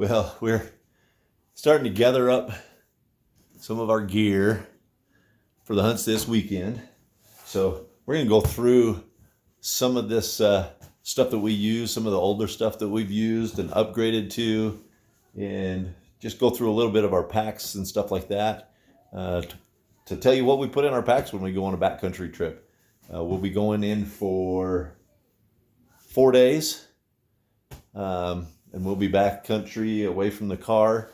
Well, we're starting to gather up some of our gear for the hunts this weekend. So we're going to go through some of this stuff that we use, some of the older stuff that we've used and upgraded to, and just go through a little bit of our packs and stuff like that to tell you what we put in our packs when we go on a backcountry trip. We'll be going in for 4 days, and we'll be backcountry away from the car.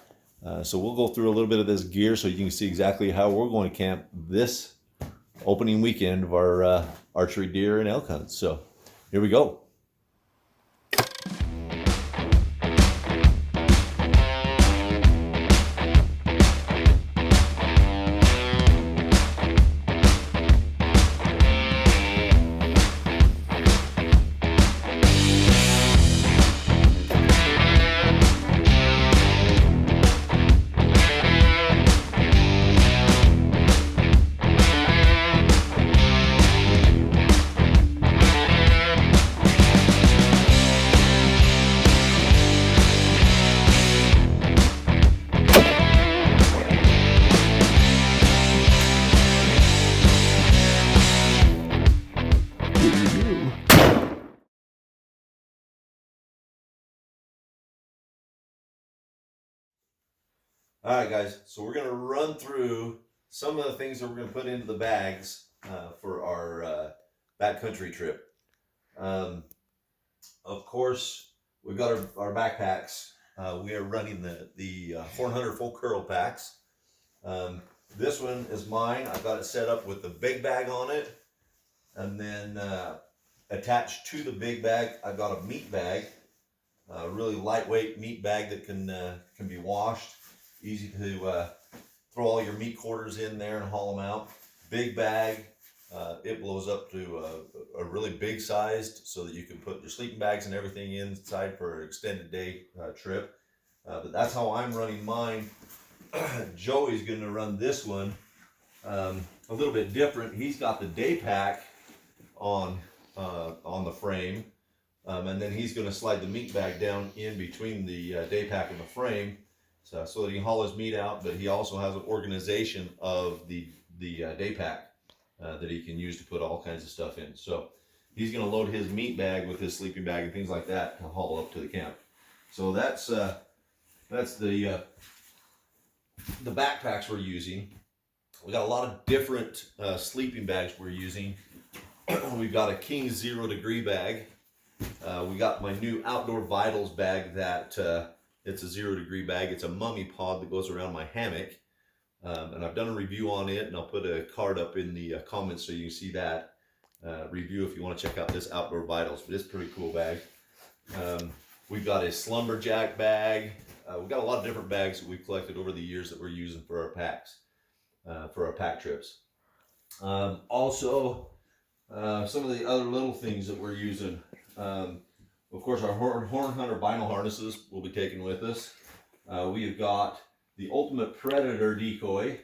So we'll go through a little bit of this gear so you can see exactly how we're going to camp this opening weekend of our archery deer and elk hunts. So here we go. All right, guys, so we're going to run through some of the things that we're going to put into the bags for our backcountry trip. Of course, we've got our backpacks. We are running the Horn Hunter full curl packs. This one is mine. I've got it set up with the big bag on it, and then attached to the big bag, I've got a meat bag, a really lightweight meat bag that can be washed. Easy to throw all your meat quarters in there and haul them out. Big bag, it blows up to a really big sized so that you can put your sleeping bags and everything inside for an extended day trip. But that's how I'm running mine. Joey's going to run this one a little bit different. He's got the day pack on the frame, and then he's going to slide the meat bag down in between the day pack and the frame. So that he can haul his meat out, but he also has an organization of the day pack that he can use to put all kinds of stuff in. So he's going to load his meat bag with his sleeping bag and things like that to haul up to the camp. So that's the backpacks we're using. We got a lot of different sleeping bags we're using. We've got a King 0 degree bag. We got my new Outdoor Vitals bag that. It's a 0 degree bag. It's a mummy pod that goes around my hammock. And I've done a review on it, and I'll put a card up in the comments so you can see that review if you want to check out this Outdoor Vitals. But it's a pretty cool bag. We've got a Slumberjack bag. We've got a lot of different bags that we've collected over the years that we're using for our packs, for our pack trips. Also, some of the other little things that we're using. Of course, our Horn Hunter vinyl harnesses will be taken with us. We have got the Ultimate Predator decoy.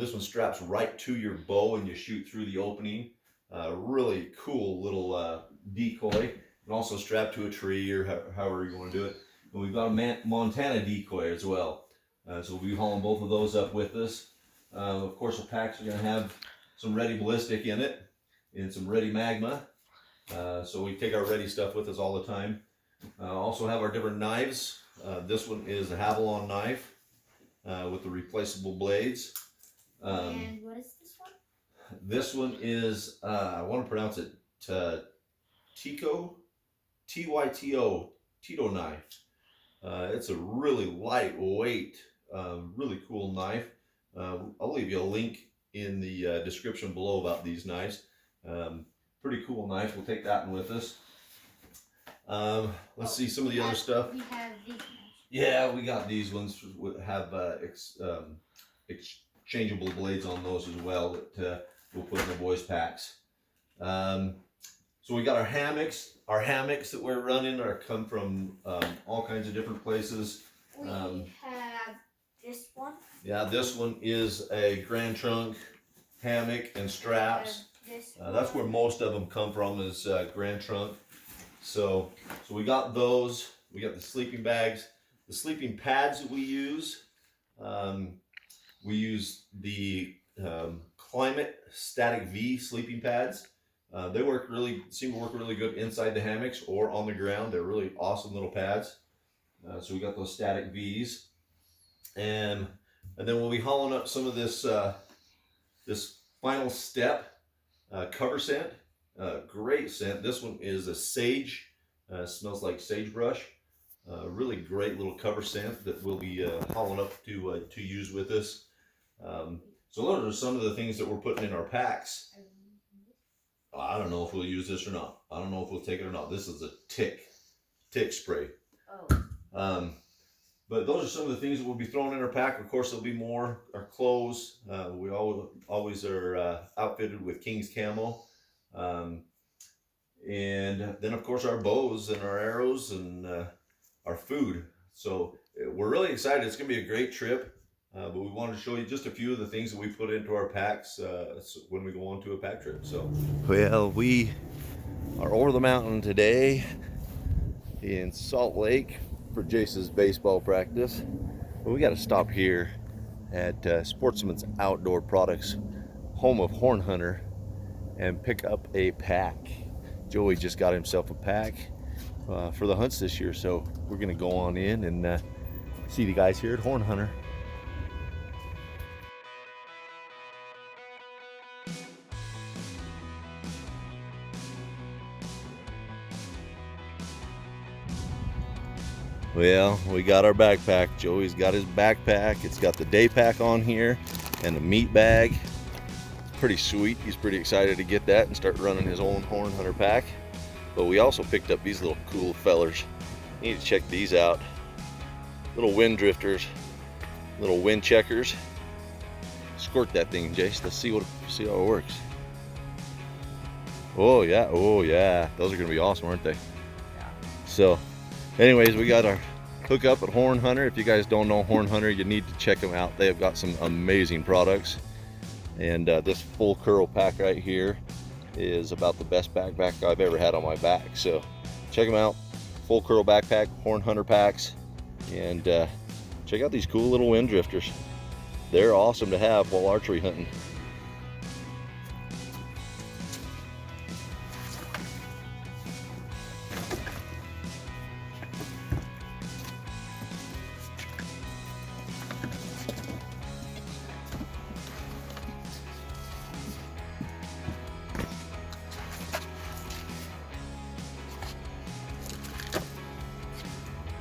This one straps right to your bow and you shoot through the opening. Really cool little decoy. And also strapped to a tree or however you want to do it. And we've got a Montana decoy as well. So we'll be hauling both of those up with us. Of course, the packs are going to have some Ready Ballistic in it and some Ready Magma. So we take our ready stuff with us all the time. Also have our different knives. This one is a Havalon knife with the replaceable blades. And what is this one? This one is, I want to pronounce it Tyto, Tyto, Tito knife. It's a really lightweight, really cool knife. I'll leave you a link in the description below about these knives. Pretty cool knife. We'll take that one with us. Let's see some of the other stuff. We have these ones. Yeah, we got these ones. Have exchangeable blades on those as well that we'll put in the boys' packs. So we got our hammocks. Our hammocks that we're running come from all kinds of different places. We have this one. Yeah, this one is a Grand Trunk hammock and straps. That's where most of them come from, is Grand Trunk. So we got those. We got the sleeping bags. the sleeping pads that we use the Climate Static V sleeping pads. They seem to work really good inside the hammocks or on the ground. They're really awesome little pads. So we got those Static Vs, and then we'll be hauling up some of this this final step cover scent. Great scent. This one is a sage. Smells like sagebrush. Really great little cover scent that we'll be hauling up to use with us. So those are some of the things that we're putting in our packs. I don't know if we'll use this or not. I don't know if we'll take it or not. This is a tick spray. Oh. But those are some of the things that we'll be throwing in our pack. Of course, there'll be more. Our clothes. We always are outfitted with King's Camo. And then, of course, our bows and our arrows and our food. So we're really excited. It's going to be a great trip. But we wanted to show you just a few of the things that we put into our packs when we go on to a pack trip. So, well, we are over the mountain today in Salt Lake for Jace's baseball practice. But we got to stop here at Sportsman's Outdoor Products, home of Horn Hunter, and pick up a pack. Joey just got himself a pack for the hunts this year, so we're going to go on in and see the guys here at Horn Hunter. Well, we got our backpack. Joey's got his backpack. It's got the day pack on here and the meat bag. Pretty sweet. He's pretty excited to get that and start running his own Horn Hunter pack. But we also picked up these little cool fellers. You need to check these out. Little wind drifters, little wind checkers. Squirt that thing, Jace. Let's see how it works. Oh yeah, those are gonna be awesome, aren't they? Yeah. So anyways, we got our hookup at Horn Hunter. If you guys don't know Horn Hunter, you need to check them out. They have got some amazing products. And this full curl pack right here is about the best backpack I've ever had on my back. So check them out. Full curl backpack, Horn Hunter packs. And check out these cool little wind drifters. They're awesome to have while archery hunting.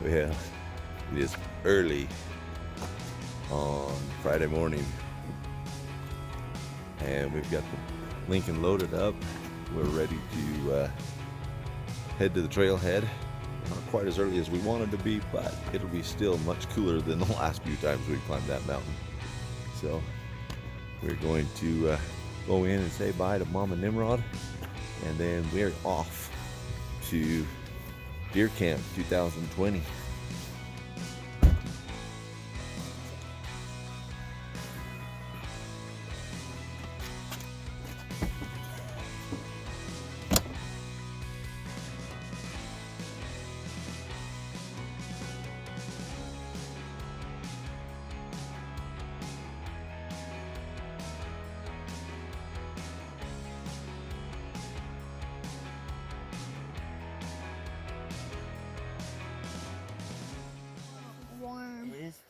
Well, it is early on Friday morning, and we've got the Lincoln loaded up. We're ready to head to the trailhead. Not quite as early as we wanted to be, but it'll be still much cooler than the last few times we climbed that mountain. So we're going to go in and say bye to Mama Nimrod, and then we're off to Deer Camp 2020.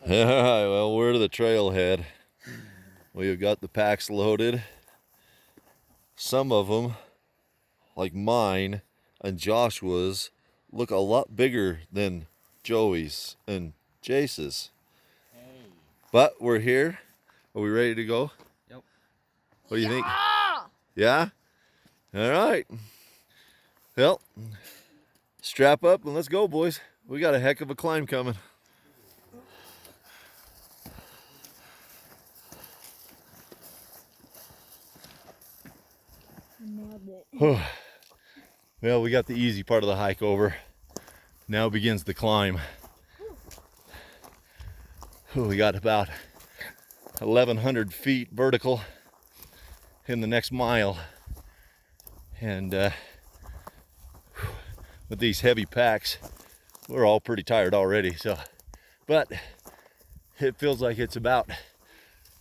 All right, well, we're to the trailhead. We've got the packs loaded. Some of them, like mine and Joshua's, look a lot bigger than Joey's and Jace's. Hey. But we're here. Are we ready to go? Yep. What do you think? Yeah? All right. Well, strap up and let's go, boys. We got a heck of a climb coming. Well, we got the easy part of the hike over. Now begins the climb. We got about 1,100 feet vertical in the next mile. And with these heavy packs, we're all pretty tired already. So but it feels like it's about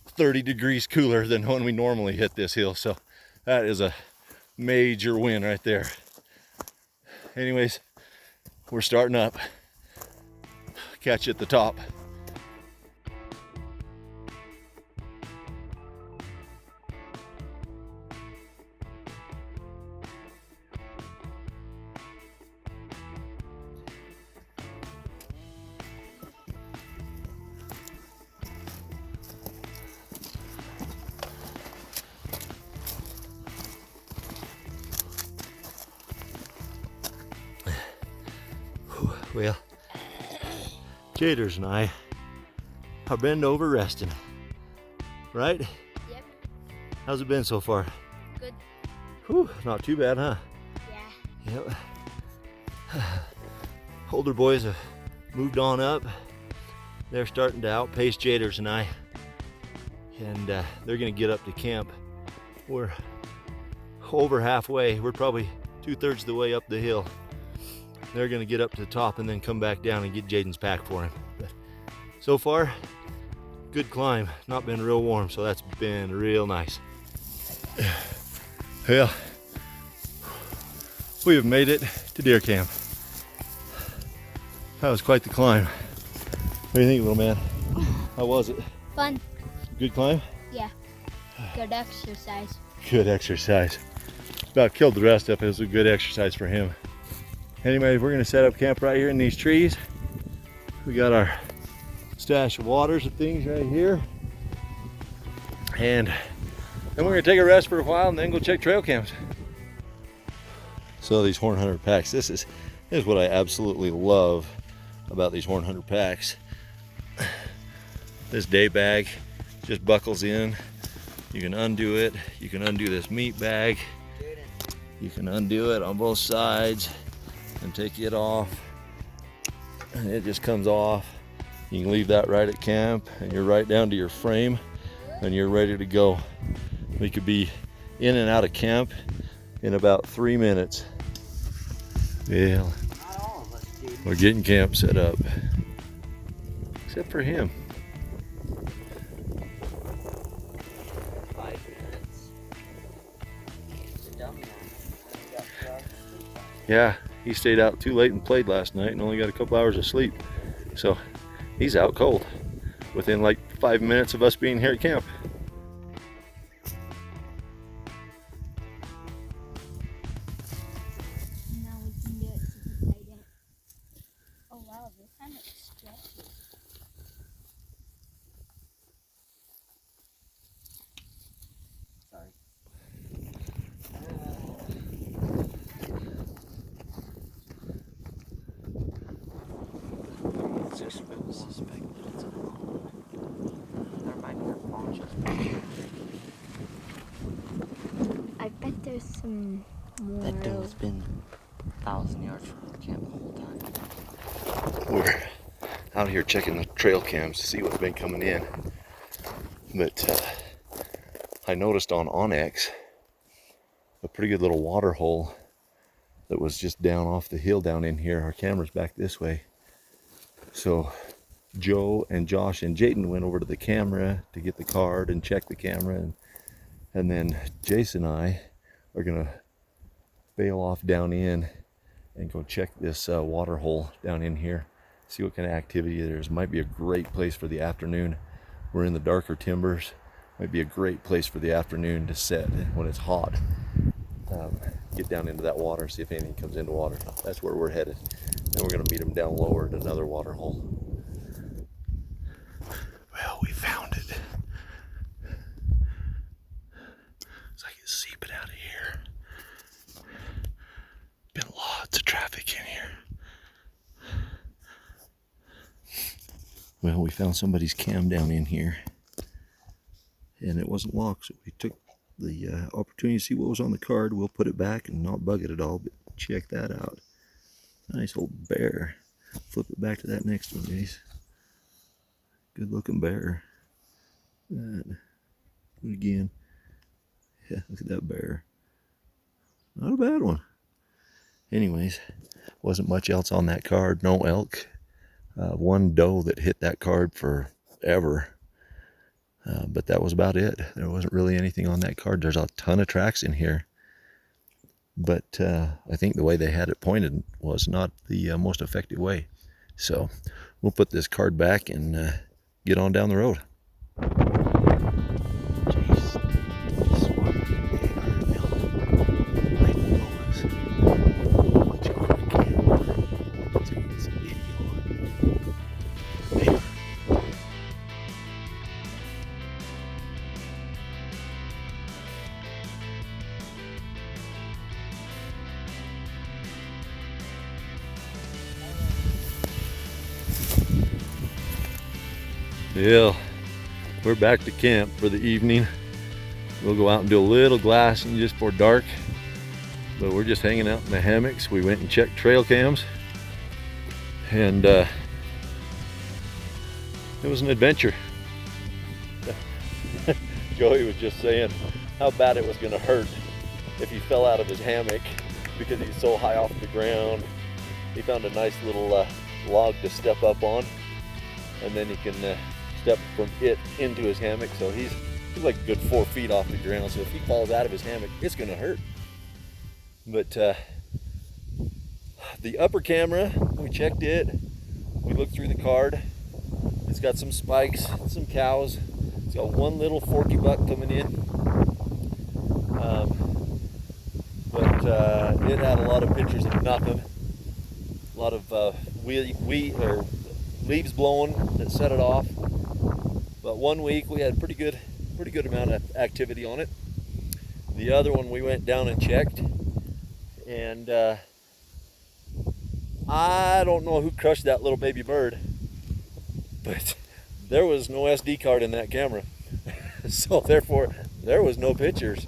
30 degrees cooler than when we normally hit this hill. So that is a major win right there. Anyways, we're starting up. Catch you at the top. Well, Jaders and I are bent over resting, right? Yep. How's it been so far? Good. Whew, not too bad, huh? Yeah. Yep. Older boys have moved on up. They're starting to outpace Jaders and I, and they're gonna get up to camp. We're over halfway. We're probably 2/3 of the way up the hill. They're gonna get up to the top and then come back down and get Jaden's pack for him. But so far, good climb. Not been real warm, so that's been real nice. Yeah, we have made it to deer camp. That was quite the climb. What do you think, little man? How was it? Fun. Good climb? Yeah. Good exercise. Good exercise. About killed the rest of it. It was a good exercise for him. Anyway, we're gonna set up camp right here in these trees. We got our stash of waters and things right here. And then we're gonna take a rest for a while and then go check trail cams. So these Horn Hunter packs, this is what I absolutely love about these Horn Hunter packs. This day bag just buckles in. You can undo it. You can undo this meat bag. You can undo it on both sides and take it off, and it just comes off. You can leave that right at camp and you're right down to your frame and you're ready to go. We could be in and out of camp in about 3 minutes. Yeah, we're getting camp set up, except for him. 5 minutes. Yeah, he stayed out too late and played last night and only got a couple hours of sleep. So he's out cold within like 5 minutes of us being here at camp. Now we can do it to the side. Oh wow, this kind of stretchy. Sorry. Suspect that it's a phone. There might be a phone just. I bet there's some more. That dude's been 1,000 yards from the camp the whole time. We're out here checking the trail cams to see what's been coming in. But I noticed on Onyx a pretty good little water hole that was just down off the hill down in here. Our camera's back this way. So Joe and Josh and Jayden went over to the camera to get the card and check the camera, and then Jason and I are gonna bail off down in and go check this water hole down in here, see what kind of activity there is. Might be a great place for the afternoon. We're in the darker timbers. Might be a great place for the afternoon to set when it's hot. Get down into that water, see if anything comes into water. That's where we're headed. Then we're gonna meet them down lower at another water hole. Well, we found it. It's like it's seeping out of here. Been lots of traffic in here. Well, we found somebody's cam down in here, and it wasn't locked, so we took the opportunity to see what was on the card. We'll put it back and not bug it at all, but check that out. Nice old bear. Flip it back to that next one, guys. Good looking bear. That. Again. Yeah, look at that bear. Not a bad one. Anyways, wasn't much else on that card. No elk. one doe that hit that card forever. But that was about it. There wasn't really anything on that card. There's a ton of tracks in here. But I think the way they had it pointed was not the most effective way. So we'll put this card back and get on down the road. Yeah, we're back to camp for the evening. We'll go out and do a little glassing just before dark, but we're just hanging out in the hammocks. We went and checked trail cams, and it was an adventure. Joey was just saying how bad it was going to hurt if he fell out of his hammock because he's so high off the ground. He found a nice little log to step up on, and then he can step from it into his hammock. So he's like a good 4 feet off the ground. So if he falls out of his hammock, it's gonna hurt. But the upper camera, we checked it. We looked through the card. It's got some spikes, some cows. It's got one little forky buck coming in. But it had a lot of pictures of nothing. A lot of leaves blowing that set it off. But 1 week we had pretty good amount of activity on it. The other one we went down and checked, and I don't know who crushed that little baby bird, but there was no SD card in that camera, so therefore there was no pictures.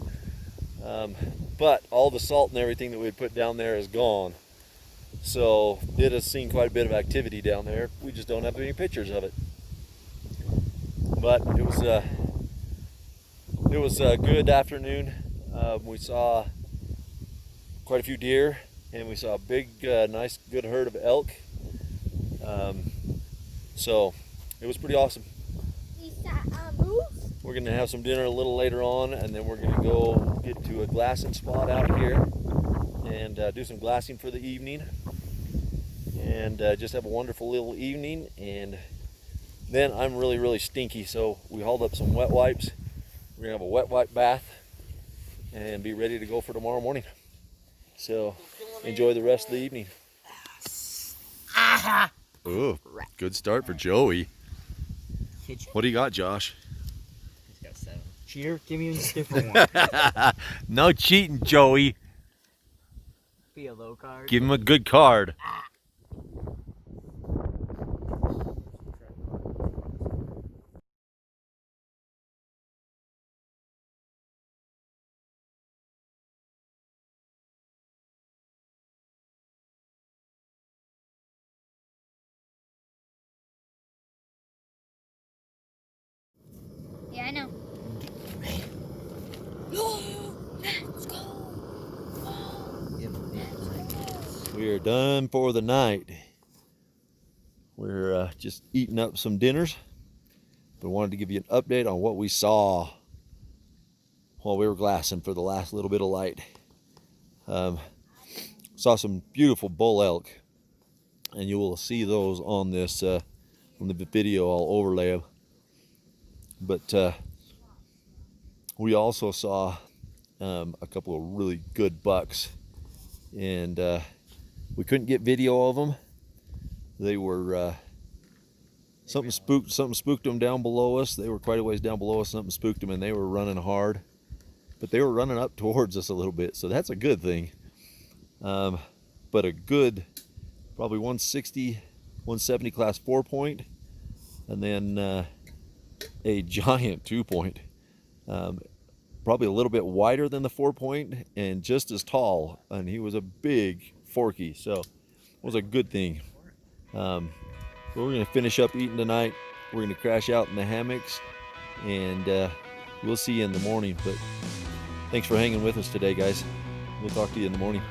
But all the salt and everything that we had put down there is gone. So it has seen quite a bit of activity down there. We just don't have any pictures of it. But it was a good afternoon. We saw quite a few deer, and we saw a big, nice, good herd of elk. So it was pretty awesome. We're gonna have some dinner a little later on, and then we're gonna go get to a glassing spot out here and do some glassing for the evening, and just have a wonderful little evening. And then I'm really stinky, so we hauled up some wet wipes. We're gonna have a wet wipe bath and be ready to go for tomorrow morning. So enjoy the rest of the evening. Oh, good start for Joey. What do you got, Josh? He's got 7. Cheater, give me a different one. No cheating, Joey. Be a low card. Give him a good card. Yeah, I know. Let's go. We are done for the night. We're just eating up some dinners, but wanted to give you an update on what we saw while we were glassing for the last little bit of light. Saw some beautiful bull elk, and you will see those on this on the video. I'll overlay them. But we also saw a couple of really good bucks, and we couldn't get video of them. They were something spooked them down below us. They were quite a ways down below us. Something spooked them, and they were running hard, but they were running up towards us a little bit, so that's a good thing. But a good, probably 160, 170 class 4-point, and then a giant 2-point, probably a little bit wider than the 4-point and just as tall, and he was a big forky, so it was a good thing. We're going to finish up eating tonight. We're going to crash out in the hammocks, and we'll see you in the morning. But thanks for hanging with us today, guys. We'll talk to you in the morning.